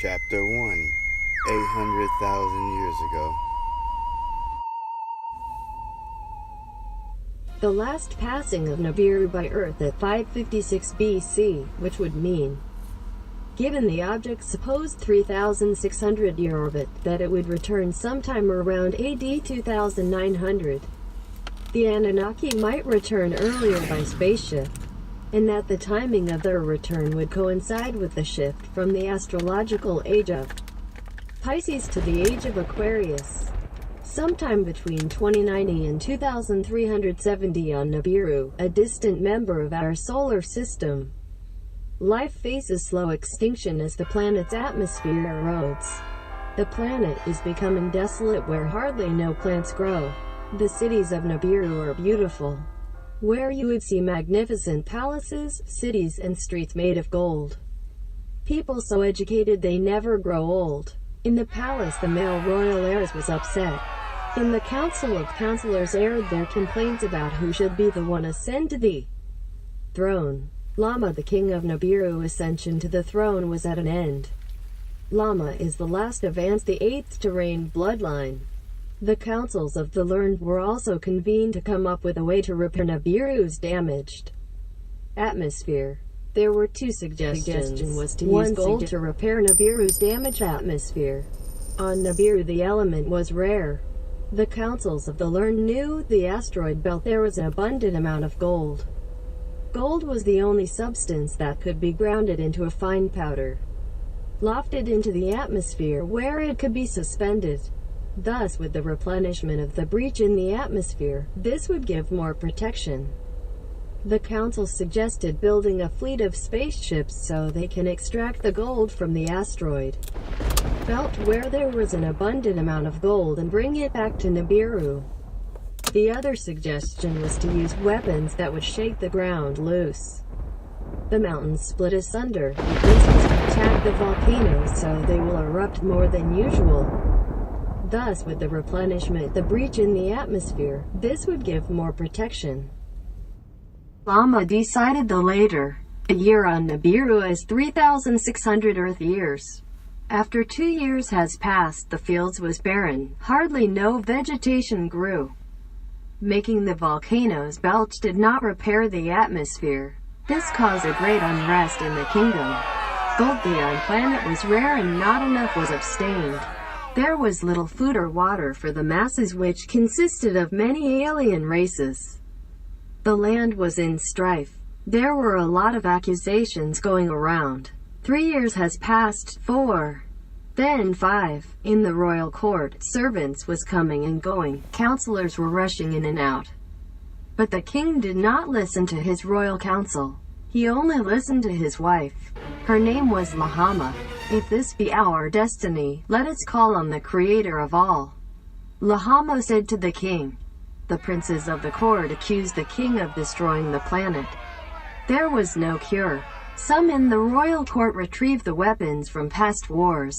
Chapter 1, 800,000 years ago. The last passing of Nibiru by Earth at 556 BC, which would mean, given the object's supposed 3,600-year orbit, that it would return sometime around AD 2900. The Anunnaki might return earlier by spaceship, and that the timing of their return would coincide with the shift from the astrological age of Pisces to the age of Aquarius, sometime between 2090 and 2370 on Nibiru, a distant member of our solar system. Life faces slow extinction as the planet's atmosphere erodes. The planet is becoming desolate where hardly no plants grow. The cities of Nibiru are beautiful, where you would see magnificent palaces, cities, and streets made of gold. People so educated they never grow old. In the palace the male royal heirs was upset. In the council of counselors aired their complaints about who should be the one ascend to the throne. Lama, the king of Nibiru, ascension to the throne was at an end. Lama is the last of Ans, the eighth to reign bloodline. The councils of the learned were also convened to come up with a way to repair Nibiru's damaged atmosphere. There were two suggestions. The suggestion was to use gold to repair Nibiru's damaged atmosphere. On Nibiru the element was rare. The councils of the learned knew the asteroid belt there was an abundant amount of gold. Gold was the only substance that could be grounded into a fine powder, lofted into the atmosphere where it could be suspended. Thus, with the replenishment of the breach in the atmosphere, this would give more protection. The council suggested building a fleet of spaceships so they can extract the gold from the asteroid belt where there was an abundant amount of gold and bring it back to Nibiru. The other suggestion was to use weapons that would shake the ground loose. The mountains split asunder. This was to attack the volcanoes so they will erupt more than usual. Thus, with the replenishment, the breach in the atmosphere, this would give more protection. Lama decided the later. A year on Nibiru is 3,600 Earth years. After 2 years has passed, the fields was barren. Hardly no vegetation grew, making the volcanoes belch did not repair the atmosphere. This caused a great unrest in the kingdom. Gold on planet was rare and not enough was obtained. There was little food or water for the masses, which consisted of many alien races. The land was in strife. There were a lot of accusations going around. 3 years has passed, 4, then 5. In the royal court, servants was coming and going. Counselors were rushing in and out. But the king did not listen to his royal council. He only listened to his wife. Her name was Lahama. If this be our destiny, let us call on the creator of all. Lahama said to the king. The princes of the court accused the king of destroying the planet. There was no cure. Some in the royal court retrieved the weapons from past wars.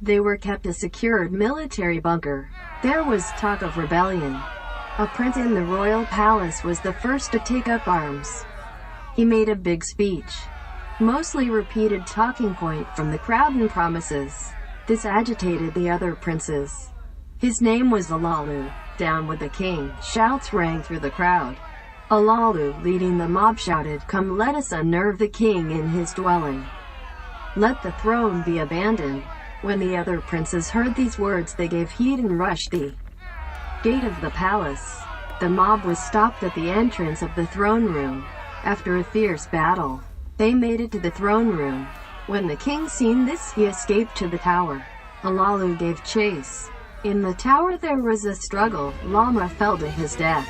They were kept a secured military bunker. There was talk of rebellion. A prince in the royal palace was the first to take up arms. He made a big speech, mostly repeated talking point from the crowd and promises. This agitated the other princes. His name was Alalu. Down with the king. Shouts rang through the crowd. Alalu, leading the mob, shouted, "Come, let us unnerve the king in his dwelling. Let the throne be abandoned." When the other princes heard these words, they gave heed and rushed the gate of the palace. The mob was stopped at the entrance of the throne room. After a fierce battle, they made it to the throne room. When the king seen this, he escaped to the tower. Alalu gave chase. In the tower there was a struggle. Lama fell to his death.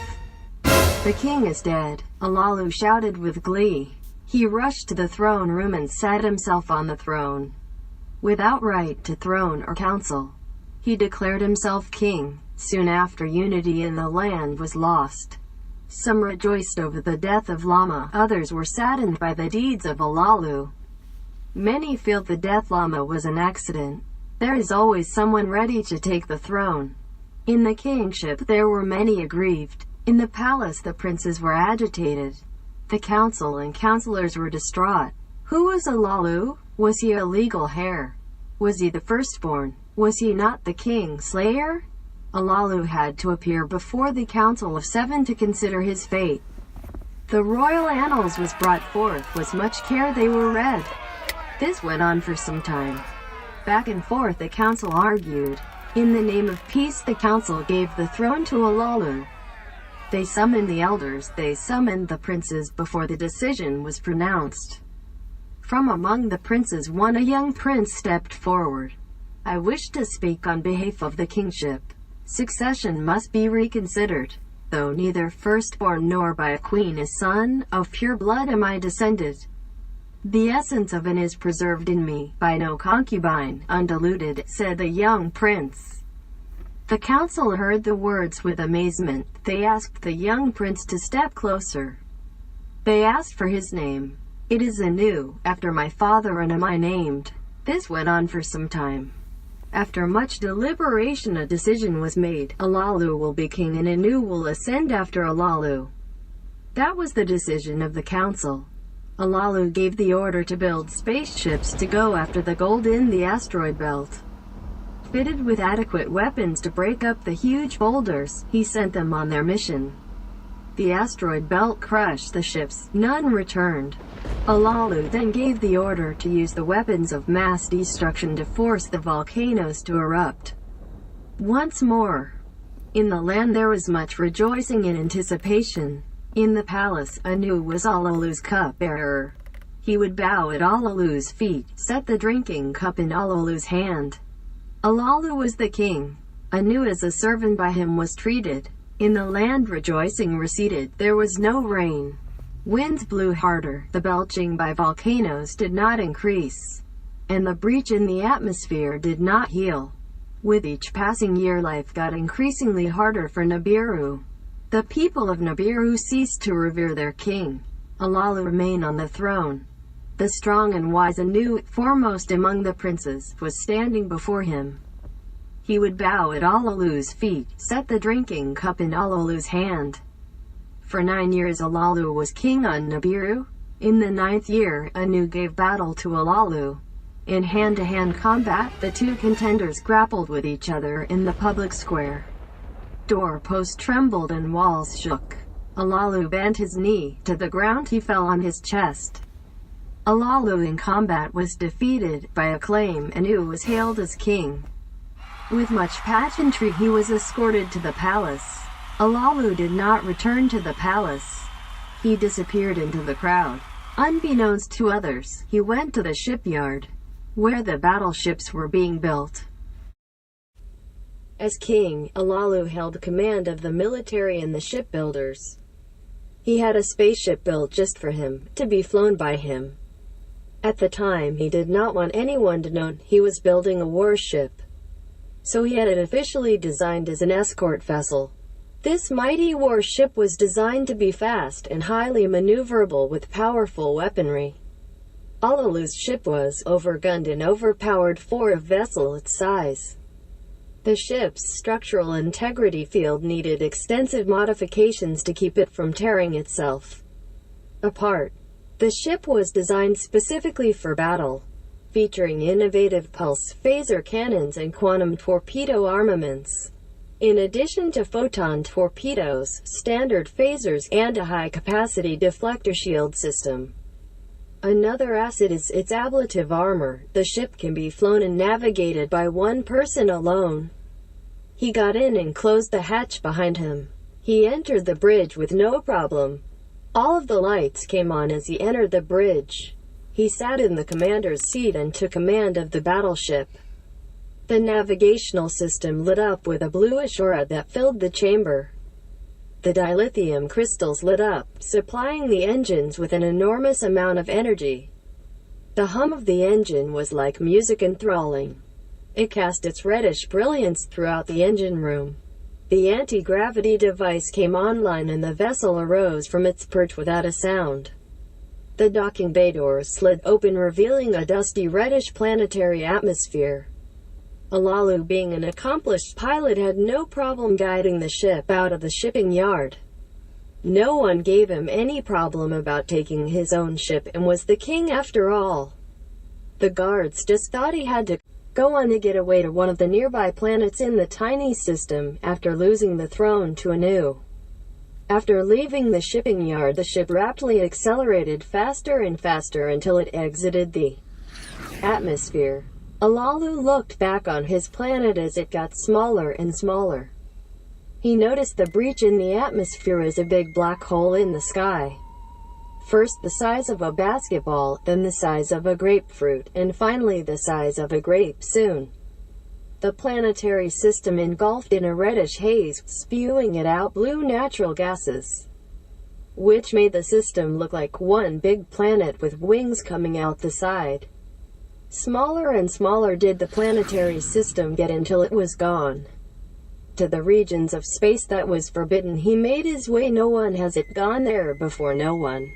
The king is dead, Alalu shouted with glee. He rushed to the throne room and sat himself on the throne, without right to throne or council. He declared himself king. Soon after, unity in the land was lost. Some rejoiced over the death of Lama, others were saddened by the deeds of Alalu. Many felt the death Lama was an accident. There is always someone ready to take the throne. In the kingship there were many aggrieved. In the palace the princes were agitated. The council and counselors were distraught. Who was Alalu? Was he a legal heir? Was he the firstborn? Was he not the king slayer? Alalu had to appear before the Council of Seven to consider his fate. The royal annals was brought forth, with much care they were read. This went on for some time. Back and forth the council argued. In the name of peace the council gave the throne to Alalu. They summoned the elders, they summoned the princes before the decision was pronounced. From among the princes a young prince stepped forward. I wish to speak on behalf of the kingship. Succession must be reconsidered. Though neither firstborn nor by a queen is son, of pure blood am I descended. The essence of it is preserved in me, by no concubine, undiluted, said the young prince. The council heard the words with amazement. They asked the young prince to step closer. They asked for his name. It is Anu, after my father, and am I named. This went on for some time. After much deliberation a decision was made. Alalu will be king and Anu will ascend after Alalu. That was the decision of the council. Alalu gave the order to build spaceships to go after the gold in the asteroid belt. Fitted with adequate weapons to break up the huge boulders, he sent them on their mission. The asteroid belt crushed the ships, none returned. Alalu then gave the order to use the weapons of mass destruction to force the volcanoes to erupt. Once more. In the land there was much rejoicing and anticipation. In the palace, Anu was Alalu's cup-bearer. He would bow at Alalu's feet, set the drinking cup in Alalu's hand. Alalu was the king. Anu as a servant by him was treated. In the land rejoicing receded, there was no rain. Winds blew harder, the belching by volcanoes did not increase, and the breach in the atmosphere did not heal. With each passing year life got increasingly harder for Nibiru. The people of Nibiru ceased to revere their king. Alalu remained on the throne. The strong and wise Anu, foremost among the princes, was standing before him. He would bow at Alalu's feet, set the drinking cup in Alalu's hand. For 9 years Alalu was king on Nibiru. In the 9th year, Anu gave battle to Alalu. In hand-to-hand combat, the two contenders grappled with each other in the public square. Doorposts trembled and walls shook. Alalu bent his knee to the ground, he fell on his chest. Alalu in combat was defeated. By acclaim, Anu was hailed as king. With much pageantry he was escorted to the palace. Alalu did not return to the palace. He disappeared into the crowd. Unbeknownst to others, he went to the shipyard, where the battleships were being built. As king, Alalu held command of the military and the shipbuilders. He had a spaceship built just for him, to be flown by him. At the time he did not want anyone to know he was building a warship. So he had it officially designed as an escort vessel. This mighty warship was designed to be fast and highly maneuverable with powerful weaponry. Alalu's ship was overgunned and overpowered for a vessel its size. The ship's structural integrity field needed extensive modifications to keep it from tearing itself apart. The ship was designed specifically for battle, featuring innovative pulse phaser cannons and quantum torpedo armaments. In addition to photon torpedoes, standard phasers, and a high-capacity deflector shield system. Another asset is its ablative armor. The ship can be flown and navigated by one person alone. He got in and closed the hatch behind him. He entered the bridge with no problem. All of the lights came on as he entered the bridge. He sat in the commander's seat and took command of the battleship. The navigational system lit up with a bluish aura that filled the chamber. The dilithium crystals lit up, supplying the engines with an enormous amount of energy. The hum of the engine was like music enthralling. It cast its reddish brilliance throughout the engine room. The anti-gravity device came online and the vessel arose from its perch without a sound. The docking bay doors slid open, revealing a dusty reddish planetary atmosphere. Alalu, being an accomplished pilot, had no problem guiding the ship out of the shipping yard. No one gave him any problem about taking his own ship, and was the king after all. The guards just thought he had to go on a getaway to one of the nearby planets in the tiny system, after losing the throne to Anu. After leaving the shipping yard, the ship rapidly accelerated faster and faster until it exited the atmosphere. Alalu looked back on his planet as it got smaller and smaller. He noticed the breach in the atmosphere as a big black hole in the sky. First the size of a basketball, then the size of a grapefruit, and finally the size of a grape soon. The planetary system engulfed in a reddish haze, spewing it out blue natural gases, which made the system look like one big planet with wings coming out the side. Smaller and smaller did the planetary system get until it was gone. To the regions of space that was forbidden he made his way. No one has it gone there before, no one.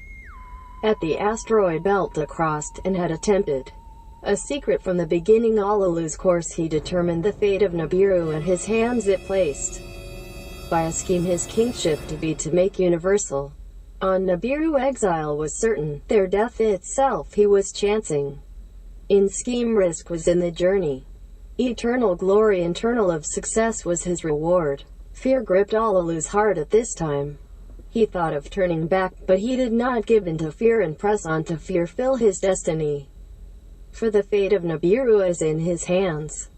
At the asteroid belt across, and had attempted. A secret from the beginning. Alalu's course, he determined the fate of Nibiru in his hands. It placed by a scheme his kingship to be to make universal. On Nibiru exile was certain, their death itself he was chancing. In scheme risk was in the journey. Eternal glory, internal of success was his reward. Fear gripped Alalu's heart at this time. He thought of turning back, but he did not give in to fear and press on to fear, fill his destiny. For the fate of Nibiru is in his hands.